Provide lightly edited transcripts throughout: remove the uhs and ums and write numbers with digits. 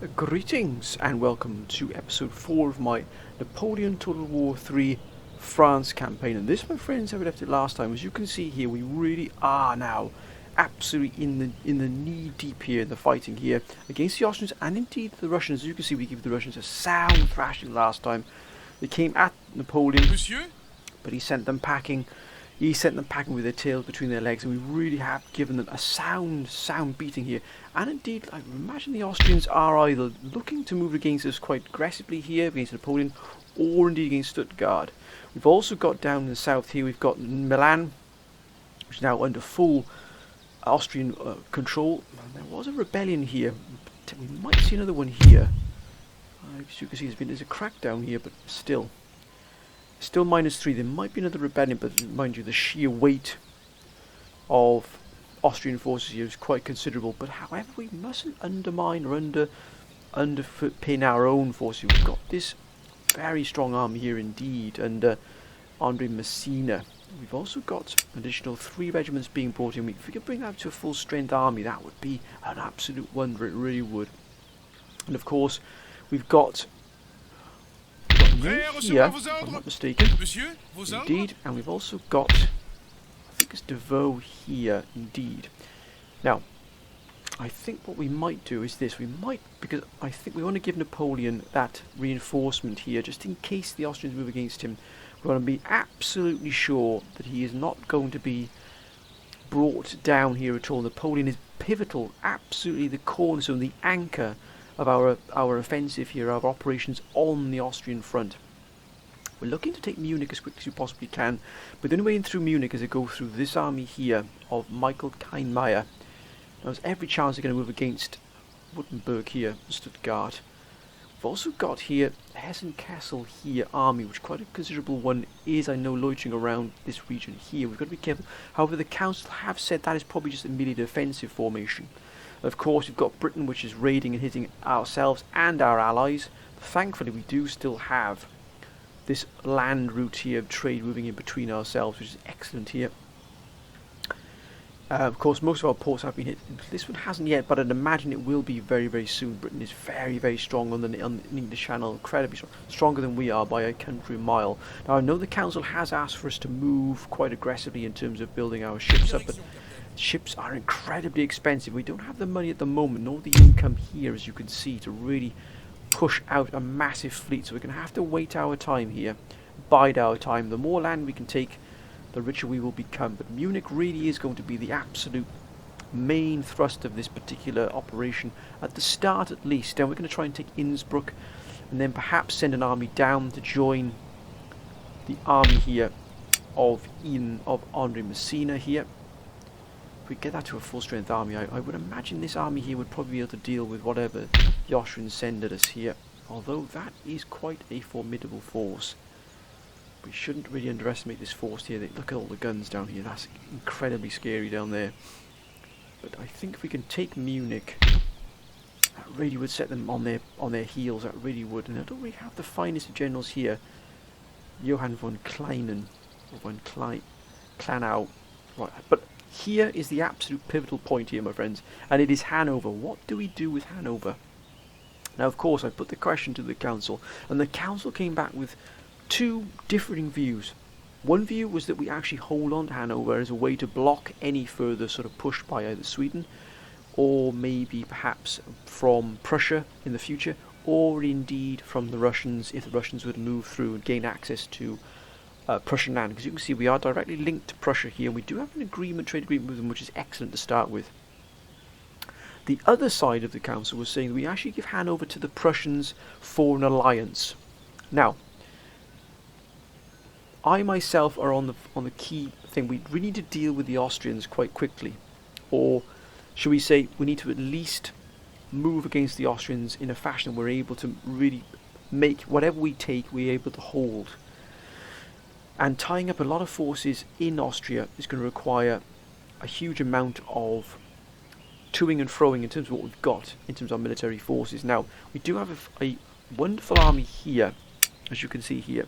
Greetings and welcome to episode 4 of my Napoleon Total War 3 France campaign. And this, my friends, how we left it last time. As you can see here, we really are now absolutely in the knee deep here in the fighting here against the Austrians and indeed the Russians. As you can see, we gave the Russians a sound thrashing last time. They came at Napoleon, Monsieur? but he sent them packing. He sent them packing with their tails between their legs, and we really have given them a sound beating here. And indeed, I imagine the Austrians are either looking to move against us quite aggressively here, against Napoleon, or indeed against Stuttgart. We've also got down in the south here, we've got Milan, which is now under full Austrian control. There was a rebellion here. We might see another one here. As you can see, there's a crackdown here, but still -3. There might be another rebellion, but mind you, the sheer weight of Austrian forces here is quite considerable. But however, we mustn't undermine or underpin our own forces. We've got this very strong army here indeed under Andre Messina. We've also got additional 3 regiments being brought in. If we could bring that to a full strength army, that would be an absolute wonder. It really would. And of course, we've got here, if I'm not mistaken, indeed, and we've also got, I think it's Devoe here, indeed. Now, I think what we might do is this, because I think we want to give Napoleon that reinforcement here, just in case the Austrians move against him. We want to be absolutely sure that he is not going to be brought down here at all. Napoleon is pivotal, absolutely the cornerstone, the anchor of our offensive here, our operations on the Austrian front. We're looking to take Munich as quickly as we possibly can, but the only way in through Munich is to go through this army here of Michael Kienmeyer. Now there's every chance they're going to move against Wittenberg here, Stuttgart. We've also got here Hessen-Kassel here army, which quite a considerable one is, I know, loitering around this region here. We've got to be careful. However, the council have said that is probably just a merely defensive formation. Of course, we've got Britain, which is raiding and hitting ourselves and our allies. Thankfully, we do still have this land route here of trade moving in between ourselves, which is excellent here. Of course, most of our ports have been hit. This one hasn't yet, but I'd imagine it will be very, very soon. Britain is very, very strong on the English Channel, incredibly strong, stronger than we are by a country mile. Now, I know the council has asked for us to move quite aggressively in terms of building our ships up, but ships are incredibly expensive. We don't have the money at the moment, nor the income here, as you can see, to really push out a massive fleet. So we're going to have to wait our time here, bide our time. The more land we can take, the richer we will become. But Munich really is going to be the absolute main thrust of this particular operation, at the start at least. Then we're going to try and take Innsbruck, and then perhaps send an army down to join the army here of Andre Messina here. If we get that to a full strength army, I would imagine this army here would probably be able to deal with whatever the Austrians send at us here. Although that is quite a formidable force. We shouldn't really underestimate this force here. Look at all the guns down here. That's incredibly scary down there. But I think if we can take Munich, that really would set them on their heels. That really would. And I don't really have the finest of generals here. Johann von Kleinen, or von Kleinau. Right, but here is the absolute pivotal point here, my friends, and it is Hanover. What do we do with Hanover? Now, of course, I put the question to the council, and the council came back with 2 differing views. One view was that we actually hold on to Hanover as a way to block any further sort of push by either Sweden, or maybe perhaps from Prussia in the future, or indeed from the Russians, if the Russians would move through and gain access to Prussian land, because you can see we are directly linked to Prussia here, and we do have an trade agreement with them, which is excellent to start with. The other side of the council was saying that we actually give Hanover to the Prussians for an alliance. Now, I myself are on the key thing. We really need to deal with the Austrians quite quickly, or should we say we need to at least move against the Austrians in a fashion we're able to really make whatever we take, we're able to hold. And tying up a lot of forces in Austria is going to require a huge amount of toing and froing in terms of what we've got in terms of our military forces. Now, we do have a wonderful army here, as you can see here,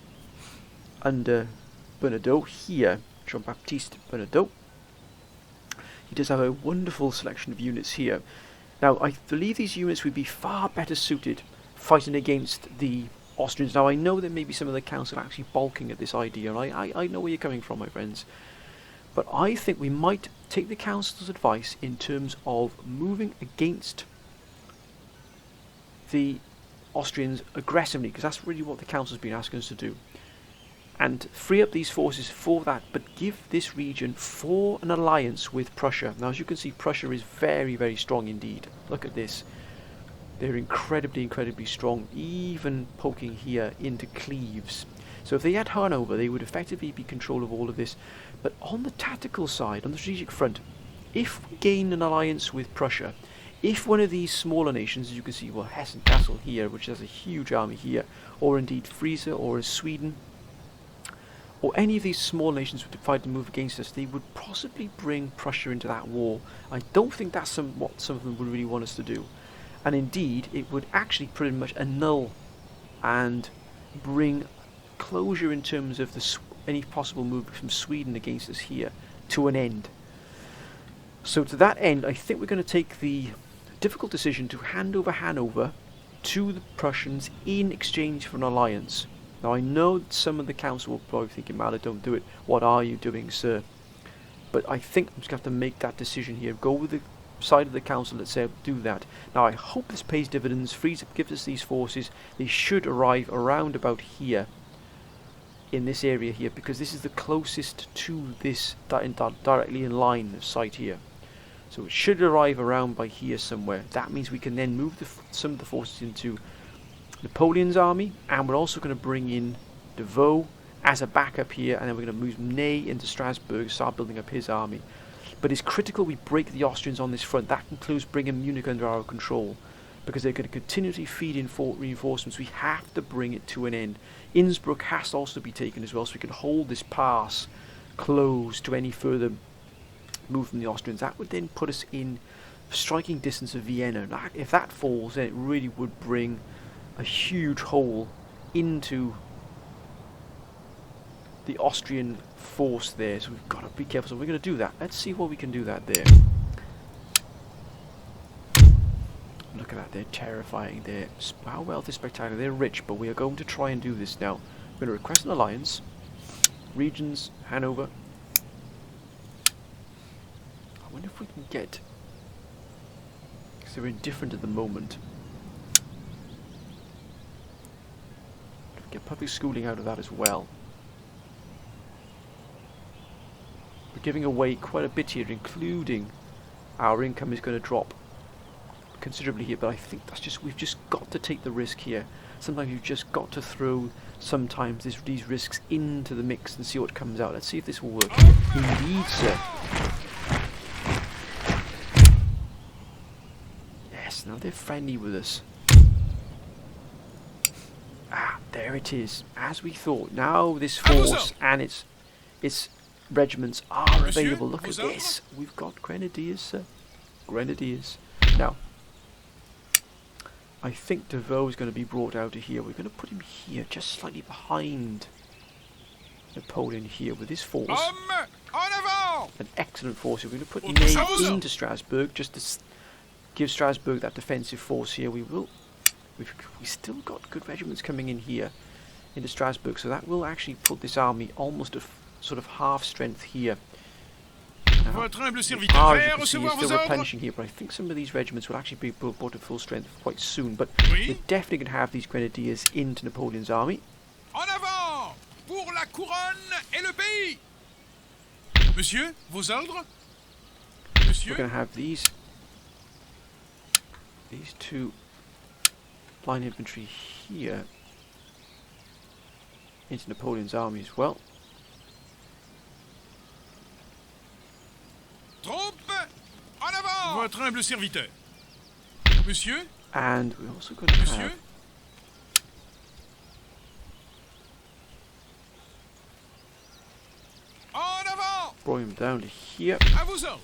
under Bernadotte here, Jean-Baptiste Bernadotte. He does have a wonderful selection of units here. Now, I believe these units would be far better suited fighting against the Austrians. Now, I know that maybe some of the council are actually balking at this idea, and I know where you're coming from, my friends. But I think we might take the council's advice in terms of moving against the Austrians aggressively, because that's really what the council's been asking us to do. And free up these forces for that, but give this region for an alliance with Prussia. Now, as you can see, Prussia is very, very strong indeed. Look at this. They're incredibly, incredibly strong, even poking here into Cleves. So if they had Hanover, they would effectively be control of all of this. But on the tactical side, on the strategic front, if we gain an alliance with Prussia, if one of these smaller nations, as you can see, well, Hessen Castle here, which has a huge army here, or indeed Frisia or Sweden, or any of these small nations would decide to move against us, they would possibly bring Prussia into that war. I don't think that's what some of them would really want us to do. And indeed, it would actually pretty much annul and bring closure in terms of any possible move from Sweden against us here to an end. So to that end, I think we're going to take the difficult decision to hand over Hanover to the Prussians in exchange for an alliance. Now, I know that some of the council will probably think, Mala, don't do it. What are you doing, sir? But I think I'm just going to have to make that decision here. Go with the side of the council that said do that. Now, I hope this pays dividends. Frisia gives us these forces. They should arrive around about here, in this area here, because this is the closest to this, directly in line of sight here. So it should arrive around by here somewhere. That means we can then move some of the forces into Napoleon's army, and we're also going to bring in De Vaux as a backup here, and then we're going to move Ney into Strasbourg, start building up his army. But it's critical we break the Austrians on this front. That includes bringing Munich under our control, because they're going to continually feed in reinforcements. We have to bring it to an end. Innsbruck has to also be taken as well, so we can hold this pass closed to any further move from the Austrians. That would then put us in striking distance of Vienna. If that falls, then it really would bring a huge hole into the Austrian force there, so we've got to be careful. So we're going to do that. Let's see what we can do that there. Look at that, they're terrifying. They're, how well they're spectacular. They're rich, but we are going to try and do this now. We're going to request an alliance. Regions, Hanover. I wonder if we can get, because they're indifferent at the moment. Get public schooling out of that as well. We're giving away quite a bit here, including our income is going to drop considerably here, but I think that's just, we've just got to take the risk here. Sometimes you've just got to throw sometimes these risks into the mix and see what comes out. Let's see if this will work. Indeed, sir. Yes, now they're friendly with us. Ah, there it is, as we thought. Now this force and its regiments are available. Look at this. We've got grenadiers, sir. Grenadiers. Now, I think De Vaux is going to be brought out to here. We're going to put him here, just slightly behind Napoleon here with his force. An excellent force. We're going to put Ney into Strasbourg, just to give Strasbourg that defensive force here. We've still got good regiments coming in here into Strasbourg, so that will actually put this army almost at sort of half strength here. Now, as you can see, it's still replenishing here, but I think some of these regiments will actually be brought to full strength quite soon. But we're definitely going to have these grenadiers into Napoleon's army. En avant pour la couronne et le pays. Monsieur, vos ordres? Monsieur? We're going to have these two line infantry here into Napoleon's army as well. Troupes, en avant! Votre humble serviteur. Monsieur? And we're also going to have en avant! bring them down to here. À vos ordres.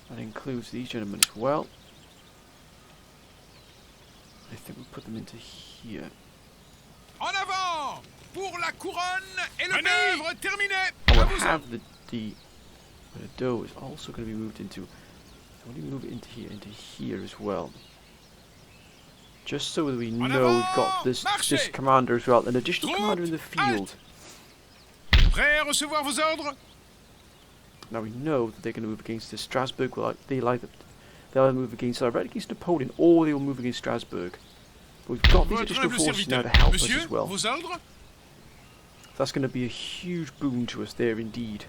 That includes these gentlemen as well. I think we'll put them into here. En avant pour la couronne et le manœuvre terminé. I will have the Bordeaux is also going to be moved into Let me move it into here as well. Just so that we En know we've got avant! this Marchez! commander as well, an additional commander in the field. Prêt à recevoir vos ordres? Now we know that they're going to move against this Strasbourg. They'll either move against Napoleon, or they will move against Strasbourg. But we've got these Votre additional humble forces now serviteur. to help Monsieur, us as well. vos ordres? That's going to be a huge boon to us there indeed.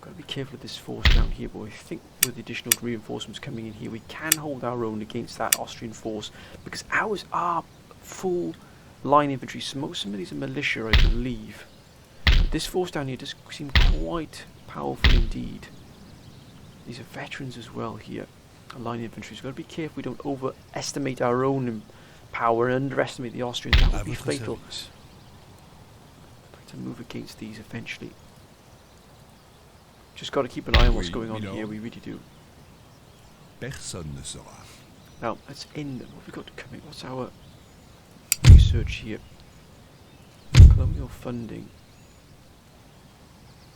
Got to be careful of this force down here, but I think with the additional reinforcements coming in here, we can hold our own against that Austrian force, because ours are full line infantry. Some of these are militia, I believe. But this force down here does seem quite powerful indeed. These are veterans as well here, line infantry. So we've got to be careful we don't overestimate our own power and underestimate the Austrians. That would be fatal. To move against these eventually. Just got to keep an eye on what's going on here, we really do. Personne ne saura. Now, let's end. What have we got coming? What's our research here? Colonial funding.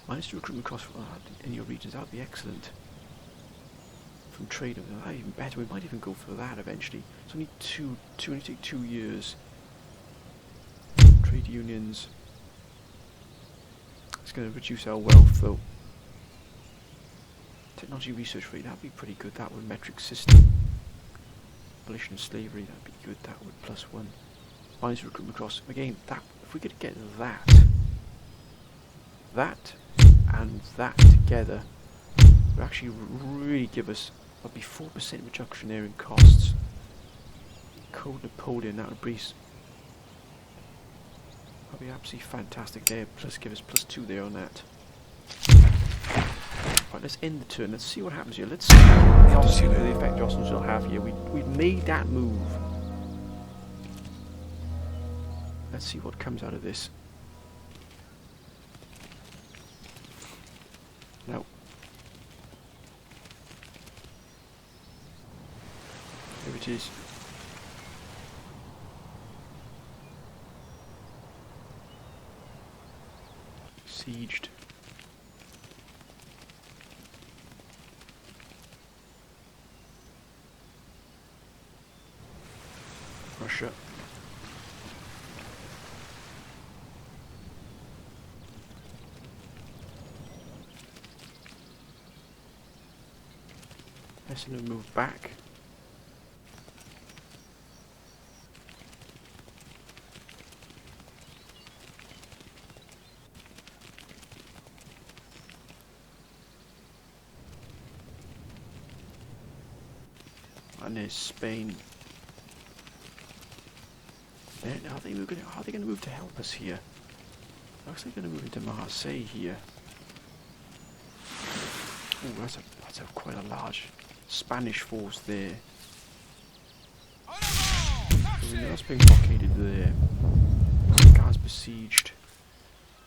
Manage to recruitment costs in your regions. That would be excellent. From trade, that even better. We might even go for that eventually. It's only only take 2 years. Trade unions. It's going to reduce our wealth though. Technology research rate, that'd be pretty good. That would metric system. Abolition of slavery, that'd be good. That would +1. Minus recruitment costs. Again, that if we could get that and that together, would actually really give us. That'd be 4% reduction there in costs. Code Napoleon, that would be. That'd be absolutely fantastic there. Plus, give us +2 there on that. Right, let's end the turn. Let's see what happens here. Let's see the effect the Austrians will have here. We've made that move. Let's see what comes out of this. Now, here it is. Sieged. Prussia. Hessen move back. And there's Spain. Are they going to move to help us here? Looks like they're going to move into Marseille here. Ooh, that's quite a large Spanish force there. So we know that's being blockaded there. Guards besieged.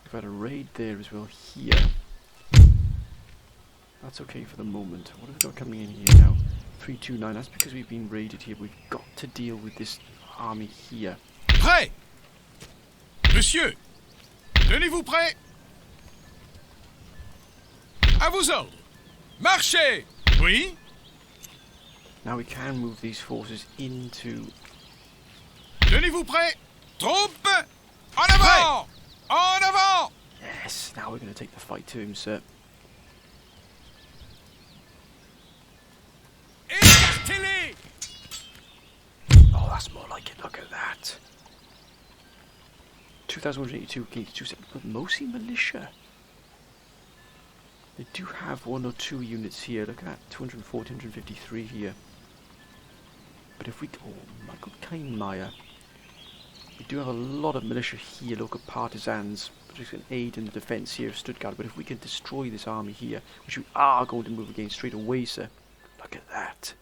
We've had a raid there as well here. That's okay for the moment. What have we got coming in here now? 329. That's because we've been raided here. We've got to deal with this army here. Prêt! Monsieur! Tenez-vous prêt! À vos ordres! Marchez! Oui? Now we can move these forces into... Tenez-vous prêt! Troupes! En avant! En avant! Yes, now we're going to take the fight to him, sir. Écartez-les! Oh, that's more like it. Look at that. 2,182 against 270, but mostly militia. They do have 1 or 2 units here. Look at that, 240, 253 here. But if we... Oh, Michael Kleinmeier. We do have a lot of militia here, local partisans, which can aid in the defence here of Stuttgart. But if we can destroy this army here, which we are going to move against straight away, sir. Look at that.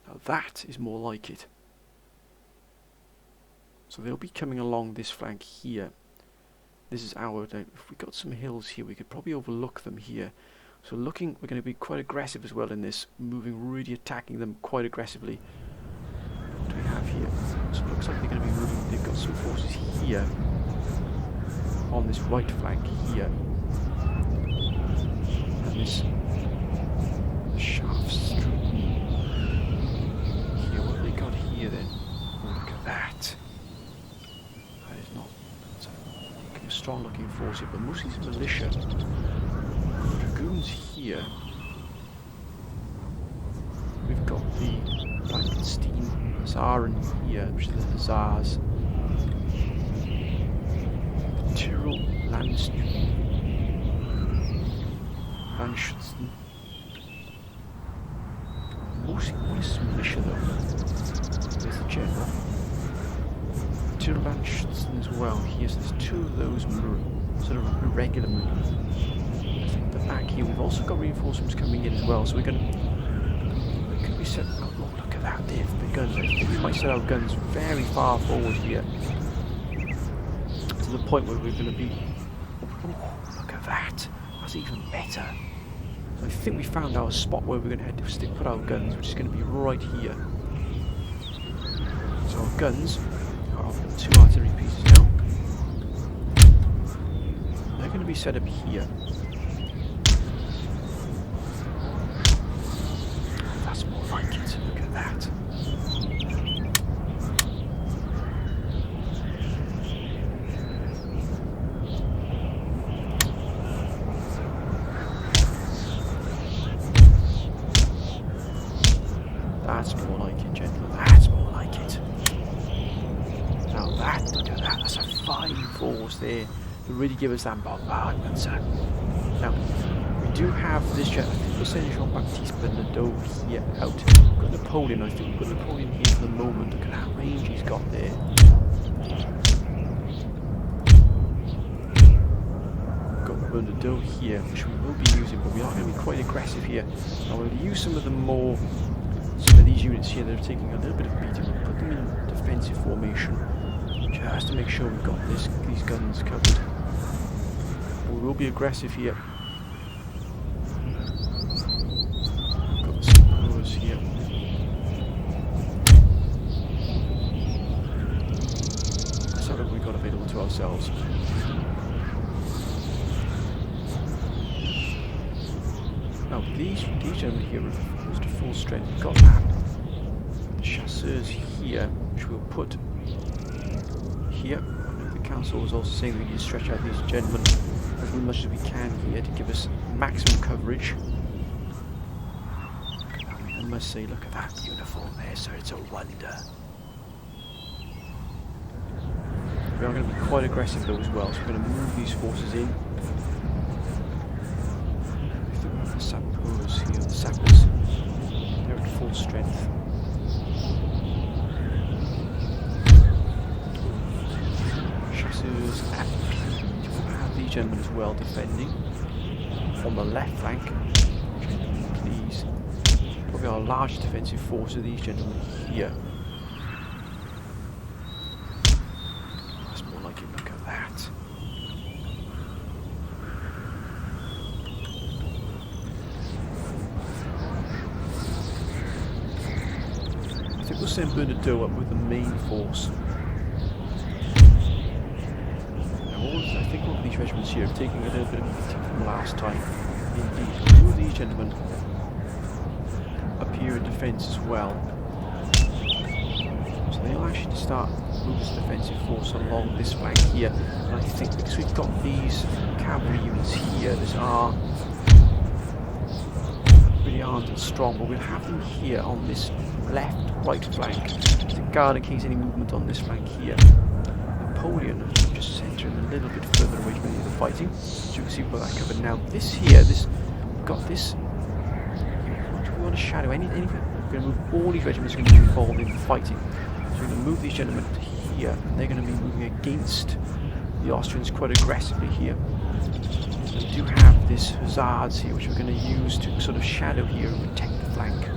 Now that is more like it. So they'll be coming along this flank here. This is our... If we got some hills here, we could probably overlook them here. So we're going to be quite aggressive as well in this, moving, really attacking them quite aggressively. What do we have here? So it looks like they're going to be moving, they've got some forces here, on this right flank here. And this Prussia. Dragoons here. We've got the Frankenstein Hussaren here, which is the Hussars. Tyrol Landschützen. Mostly, what is militia though? There's the general. Tyrol Landschützen as well. Here's there's two of those sort of irregular movements. The back here, we've also got reinforcements coming in as well, so we're going to. Could we set. Oh, look at that, Dave, the guns. I think we might set our guns very far forward here. To the point where we're going to be. Oh, look at that. That's even better. So I think we found our spot where we're going to head to put our guns, which is going to be right here. So our guns are 2 artillery pieces now. They're going to be set up here. That's more like it. Look at that. That's more like it, gentlemen. That's more like it. Now that, look at that. That's a fine force there to really give us that bombardment, sir. Now, we do have this jet. I think we'll send Jean-Baptiste Bernadotte here out. We've got Napoleon. I think we've got Napoleon here for the moment. Look at that range he's got there. We've got Bernadotte here, which we will be using, but we are going to be quite aggressive here. Now we'll use some of these units here that are taking a little bit of beating. We'll put them in defensive formation just to make sure we've got these guns covered. We will be aggressive here. Got the supporters here. Let's have a look what we've got available to ourselves. Now these gentlemen here are to full strength. We've got that. The chasseurs here, which we'll put here. The council was also saying we need to stretch out these gentlemen as much as we can here to give us maximum coverage. I must say, look at that uniform there, sir. It's a wonder. We are going to be quite aggressive though as well, so we're going to move these forces in. The sappers here, the sappers, they're at full strength. Chasseurs at we'll have these gentlemen as well defending on the left flank. Please, probably our largest defensive force are these gentlemen here. That's more like it. Look at that. I think we'll send Bernadotte up with the main force. I think all of these regiments here are taking a little bit of beating from last time. Indeed, two of these gentlemen appear in defence as well. So they'll actually start moving this defensive force along this flank here. And I think because we've got these cavalry units here that are really aren't as strong, but we'll have them here on this right flank to guard in case any movement on this flank here. Napoleon just centering a little bit further away from any of the fighting, so you can see we've got that covered now. This here, we've got this. Do we want to shadow anything? We're going to move all these regiments are going to be involved in fighting. So we're going to move these gentlemen to here, and they're going to be moving against the Austrians quite aggressively here. We do have this hussars here, which we're going to use to sort of shadow here and protect the flank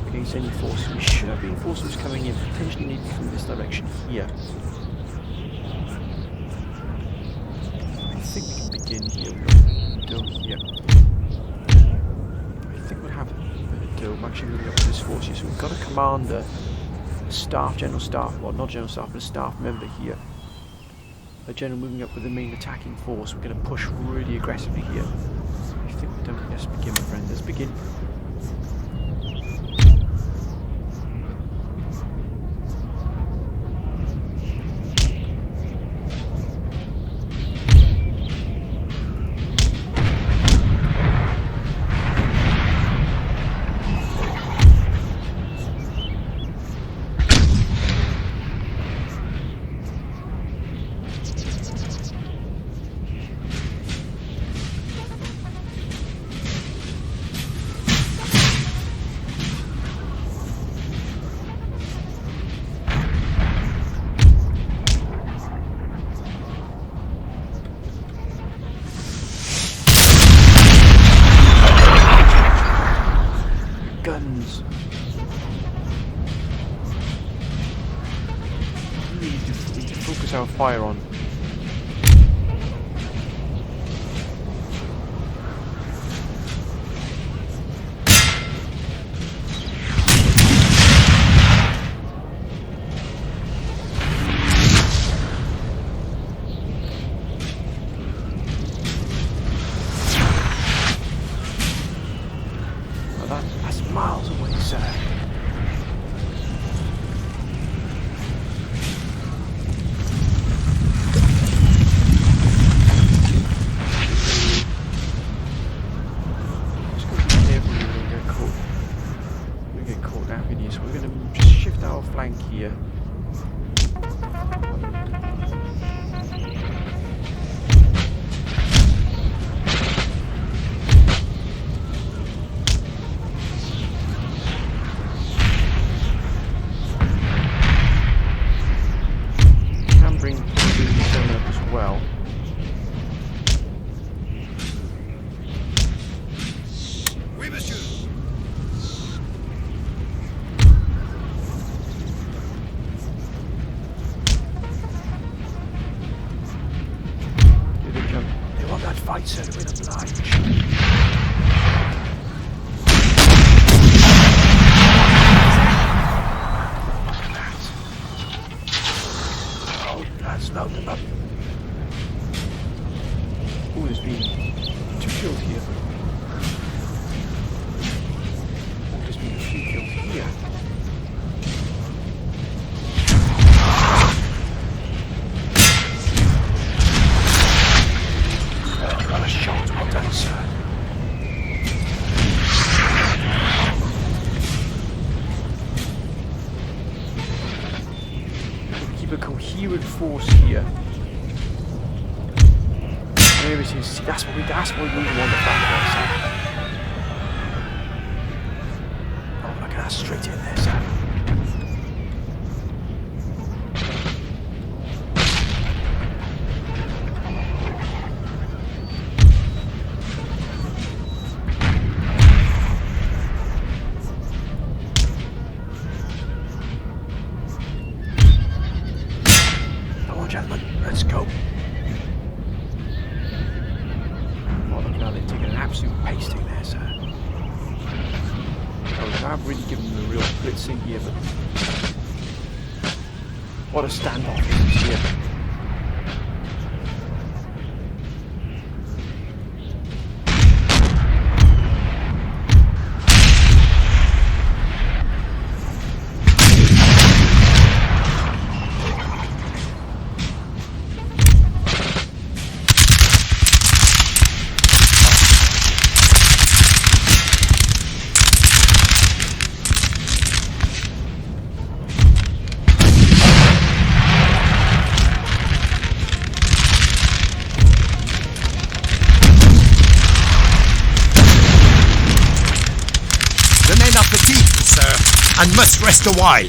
against any forces. We should have reinforcements coming in, potentially maybe from this direction here. I think we can begin here. We'll here. I think we'll have a dome actually moving up to this force here. So we've got a commander, a general staff, well not general staff, but a staff member here. A general moving up with the main attacking force. We're going to push really aggressively here. I think we don't. Let's begin, my friend. Let's begin. Germans we need to focus our fire on. That's miles away, sir. Just gotta be careful, we're gonna get caught. We're gonna get caught out in here, so we're gonna just shift our flank here. Fight, sir, we're obliged. Oh, that's load them up. Oh, there's been 2 kills here. Oh, there's been a few kills here. Well, a shot, well done, sir. Keep a coherent force here. Maybe see, that's what we really want the back there, sir. Oh, look at that, straight in there, sir. Gentlemen, let's go. Oh, look now, they're taking an absolute pasting there, sir. Oh, I've really given them a real blitzing here, but what a standoff this is here. And must rest a while.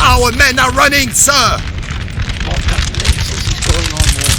Our men are running, sir! What the blazes is going on there?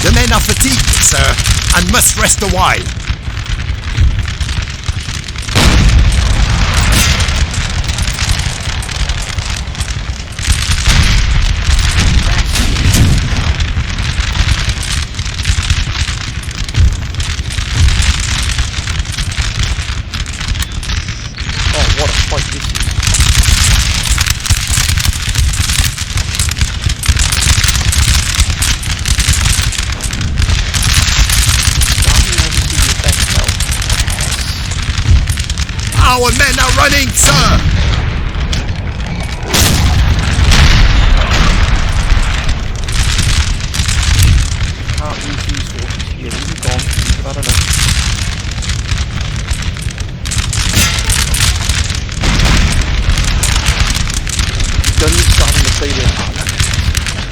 The men are fatigued, sir, and must rest a while. Oh, what a fight this is. Our men are running, sir! Can't use these forces here. These are gone. These have had enough. The gun is starting to play their part.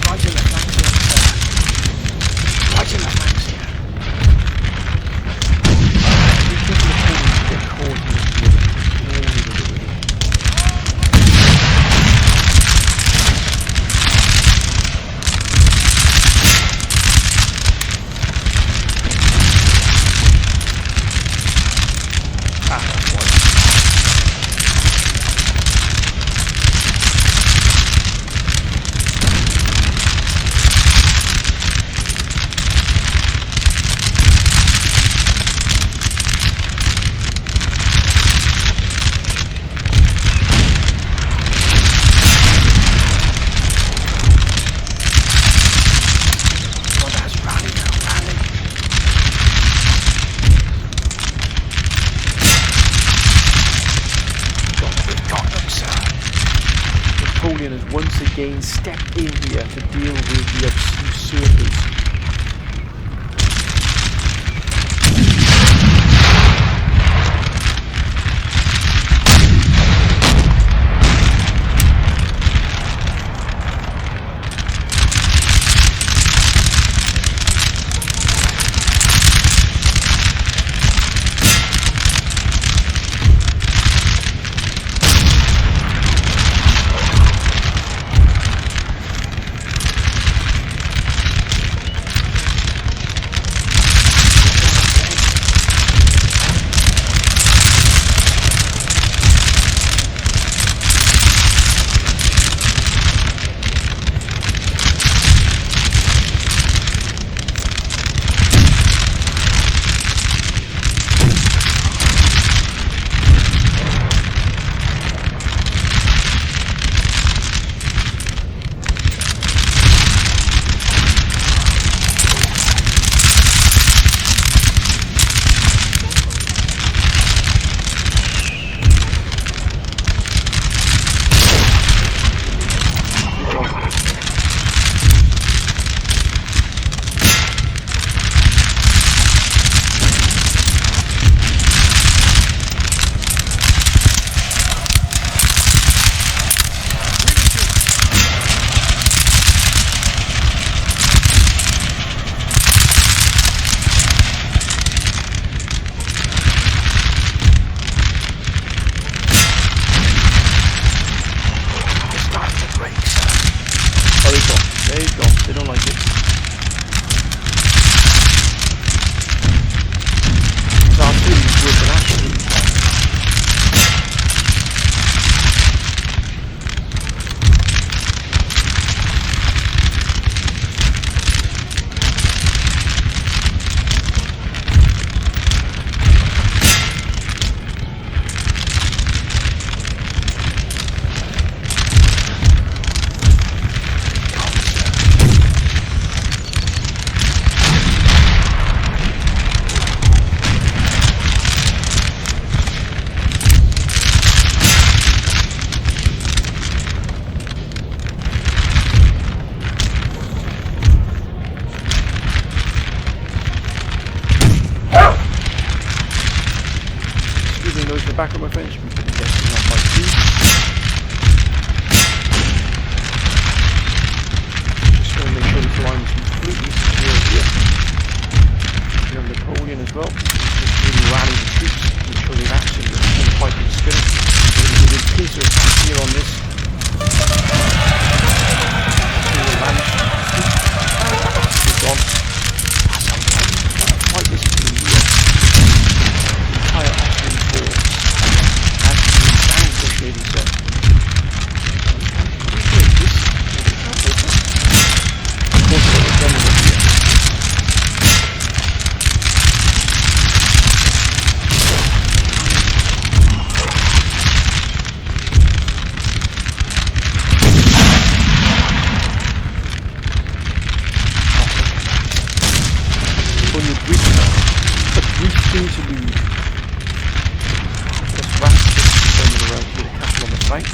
Right in the flanks here. Right in the flanks here. Be careful of holding to get caught in this field. Napoleon has once again stepped in here to deal with the usurpers. There you go. They don't like it. So I'm feeling good, but actually. Those in the back of my friends, we can get not by two. Just want to make sure this line is completely secure here. We have Napoleon as well. Just really rally the troops, make sure they've actually got the fighting spirit. We're going to do a pincer attack here on this. See the land. It's gone. continue to lose. Just rapidly turning around with a castle on the flanks.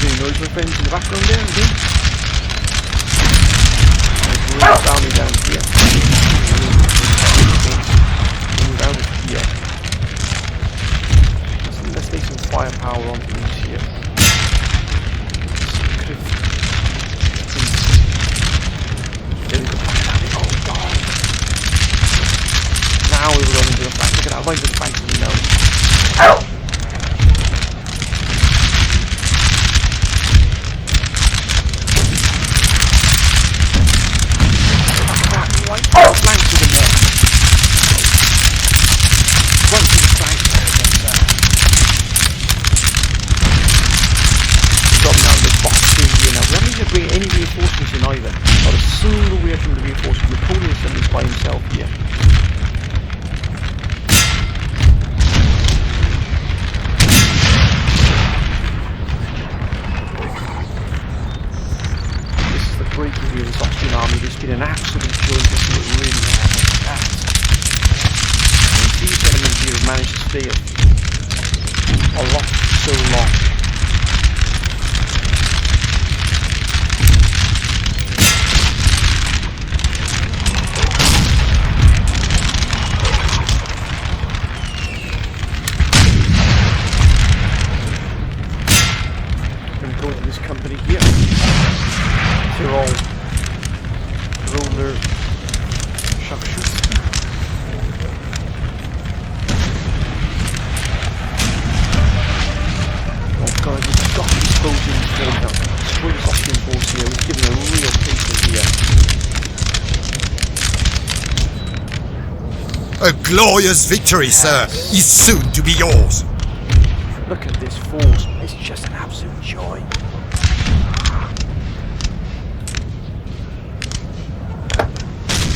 Doing noise, my friends, in the background there, again. There's a real army down here. Down here. Let's take some firepower onto these here. There we go. Oh god! Now we're running to the flank. Look at that, right to the flank of the nose. Right to the flanks of the net. Right to the flanks there. Dropping out of the box in here now. We haven't even bring any reinforcements in either. Not a single word from the reinforcements. Napoleon is by himself here. This is the breaking here of this Austrian army. It's been an absolute joy to see it really happen. And these elements here have managed to stay a lot so long. Company here. Tyrol roller sharpshooter. Oh god, we've got to dispose of these forces now. Destroy this Austrian force here. We've given a real taste of here. A glorious victory, sir, is soon to be yours. Look at this force. It's just an absolute joy.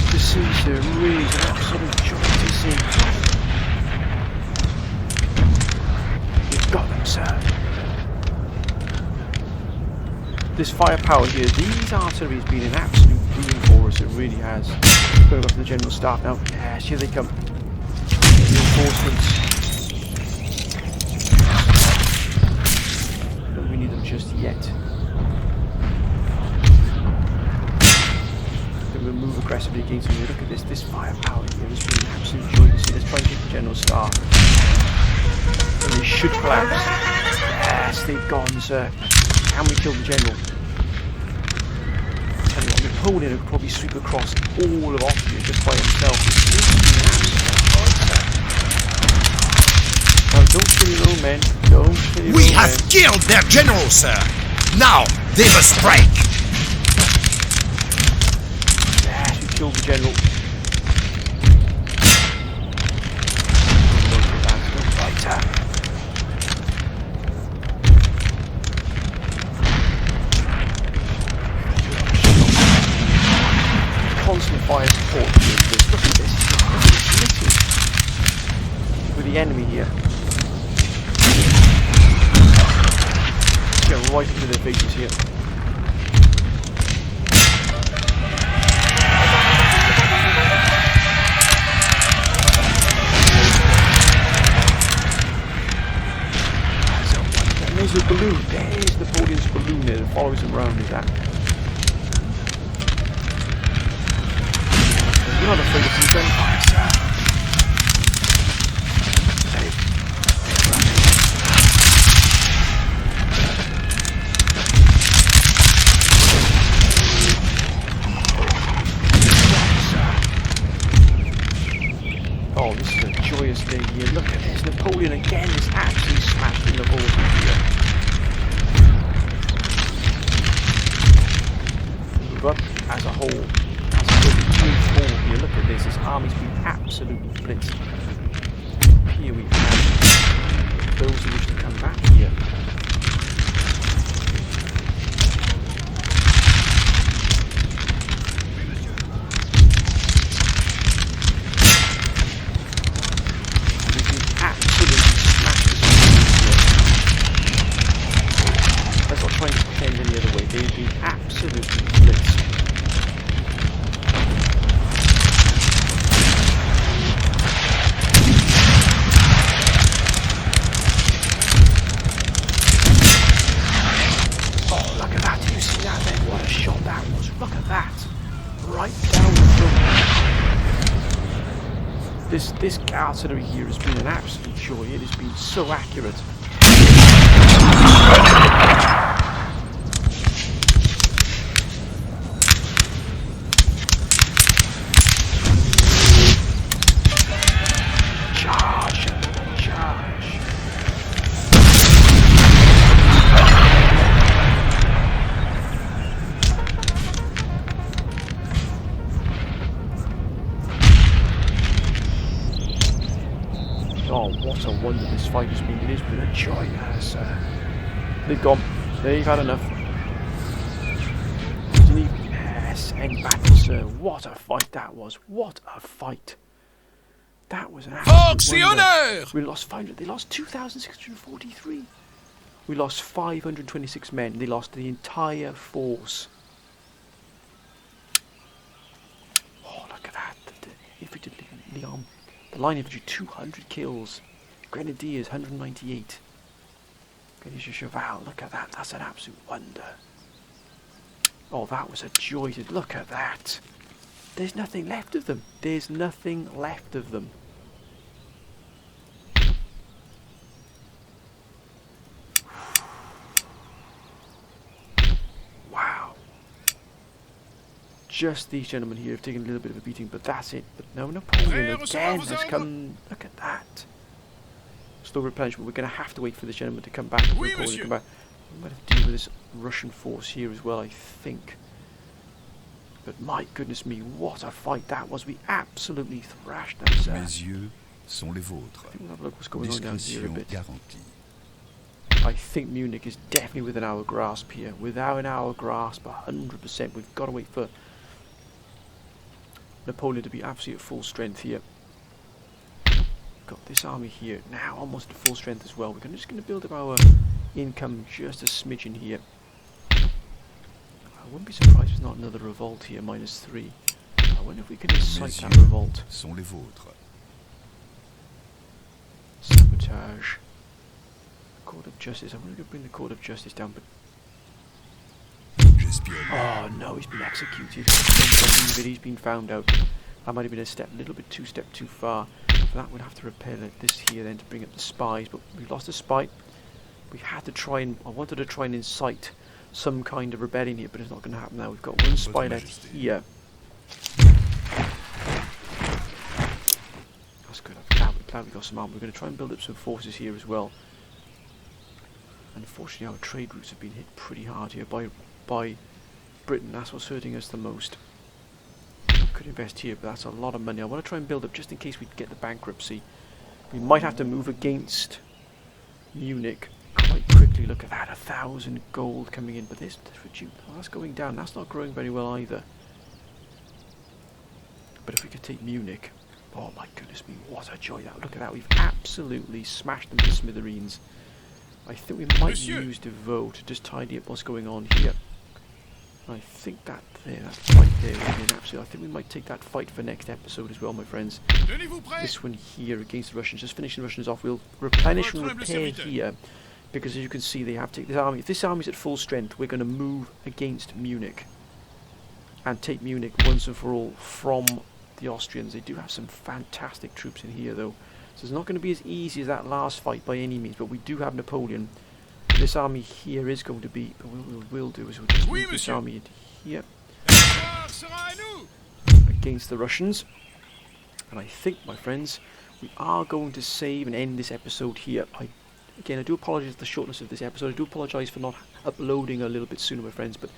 To see, sir, really is an absolute joy to see. You've got them, sir. This firepower here, these artillery has been an absolute boon for us, it really has. Going up to the general staff now. Yes, here they come. Reinforcements. Don't we need them just yet. We'll move aggressively against them. Look at this firepower here. It's really an absolute joy to see. Let's try and get the general staff. And they should collapse. Yes, they've gone, sir. Can we kill the general? Tell you what, Napoleon would probably sweep across all of Austria just by himself. Now, don't kill your own men. Don't kill your own men. We have killed their general, sir. Now they must break. Kill the general. Constant fire support. Look at this. With the enemy here. Get right into their faces here. There's a balloon. There's Napoleon's balloon there that follows him around with that. You're not afraid of some friendly fire, sir. Oh, this is a joyous day here. Look at this. Napoleon again is actually smashed in the balls here. But as a whole, here, look at this. This army's been absolutely blitzed. Here we have those who wish to come back here. Absolutely smashed this This artillery here has been an absolute joy. It has been so accurate. Charge! Charge! Oh, what a wonder this fight has been. It has been a joy, they've gone. They've had enough. Yes, end battle, sir. What a fight that was. What a fight. That was an absolute wonder. We lost 500. They lost 2,643. We lost 526 men. They lost the entire force. Oh, look at that. The infantry, the line infantry, 200 kills. Grenadiers, 198. Grenadier Cheval, look at that. That's an absolute wonder. Oh, that was a joy to look at that. There's nothing left of them. There's nothing left of them. Wow. Just these gentlemen here have taken a little bit of a beating, but that's it. But no, Napoleon again has come. Look at that. Slow replenishment. We're going to have to wait for this gentleman to come back. Oui, Napoleon to monsieur. come back. We might have to deal with this Russian force here as well, I think. But my goodness me, what a fight that was. We absolutely thrashed them, sir. Mes yeux sont les vôtres. I think we'll have a look what's going on down here a Discrétion bit. garantie. I think Munich is definitely within our grasp here. Without our grasp, 100%. We've got to wait for Napoleon to be absolutely at full strength here. Got this army here now almost at full strength as well. We're just going to build up our income just a smidgen here. I wouldn't be surprised if there's not another revolt here, -3. I wonder if we can incite Mes that yeux revolt. sont les vôtres. Sabotage. Court of Justice. I wonder if we can bring the Court of Justice down, but J'espionne. oh no, he's been executed. Don't believe it, he's been found out. That might have been a little bit too far. For that we'd have to repair this here then to bring up the spies, but we lost a spy. We had to try and, I wanted to try and incite some kind of rebellion here, but it's not going to happen now. We've got one spy left here. That's good. I'm glad we got some armor. We're going to try and build up some forces here as well. Unfortunately, our trade routes have been hit pretty hard here by Britain. That's what's hurting us the most. Could invest here, but that's a lot of money. I want to try and build up just in case we get the bankruptcy. We might have to move against Munich quite quickly. Look at that, 1,000 gold coming in, but this reduced. Oh, that's going down. That's not growing very well either. But if we could take Munich, oh my goodness me, what a joy that! Look at that. We've absolutely smashed them to smithereens. I think we might use Devoe to just tidy up what's going on here. I think that fight there is an absolute. I think we might take that fight for next episode as well, my friends. Tenez-vous prêts. This one here against the Russians, just finishing the Russians off. We'll replenish and repair here, because as you can see, they have taken this army. If this army is at full strength, we're going to move against Munich and take Munich once and for all from the Austrians. They do have some fantastic troops in here, though, so it's not going to be as easy as that last fight by any means. But we do have Napoleon. This army here is going to be. What we'll do is we'll just move this army in here against the Russians. And I think, my friends, we are going to save and end this episode here. Again, I do apologise for the shortness of this episode. I do apologise for not uploading a little bit sooner, my friends. But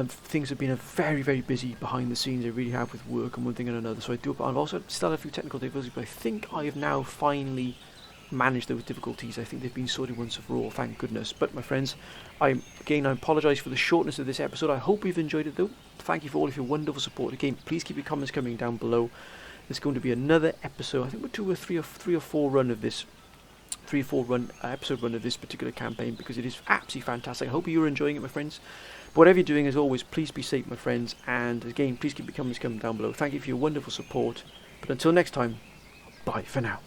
things have been very, very busy behind the scenes. They really have, with work and one thing and another. So I've also still had a few technical difficulties, but I think I have now finally manage those difficulties. I think they've been sorted once and for all, thank goodness. But my friends, I apologise for the shortness of this episode. I hope you've enjoyed it though. Thank you for all of your wonderful support. Again, please keep your comments coming down below. There's going to be another episode. I think we're 2 or 3 or 4 run of this, 3 or 4 episode run of this particular campaign, because it is absolutely fantastic. I hope you're enjoying it, my friends. But whatever you're doing, as always, please be safe, my friends. And again, please keep your comments coming down below. Thank you for your wonderful support. But until next time, bye for now.